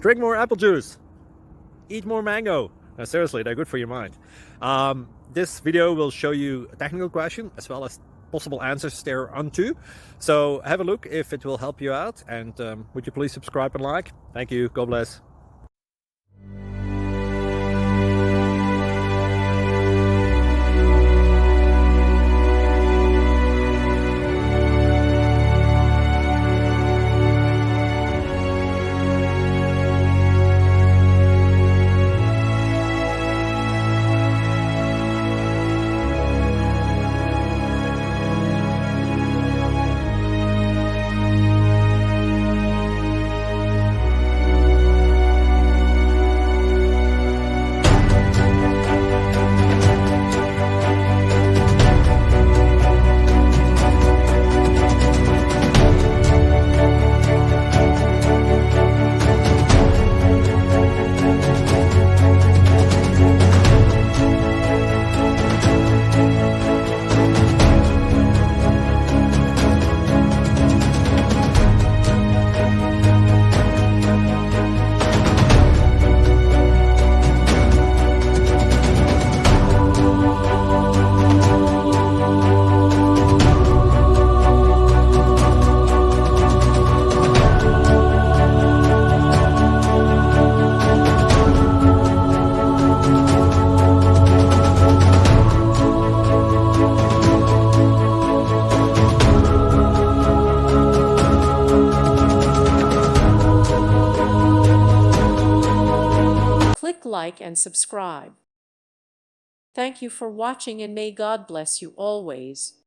Drink more apple juice. Eat more mango. Seriously, they're good for your mind. This video will show you a technical question as well as possible answers thereunto. So have a look if it will help you out, and would you please subscribe and like? Thank you. God bless. Click like and subscribe. Thank you for watching, and may God bless you always.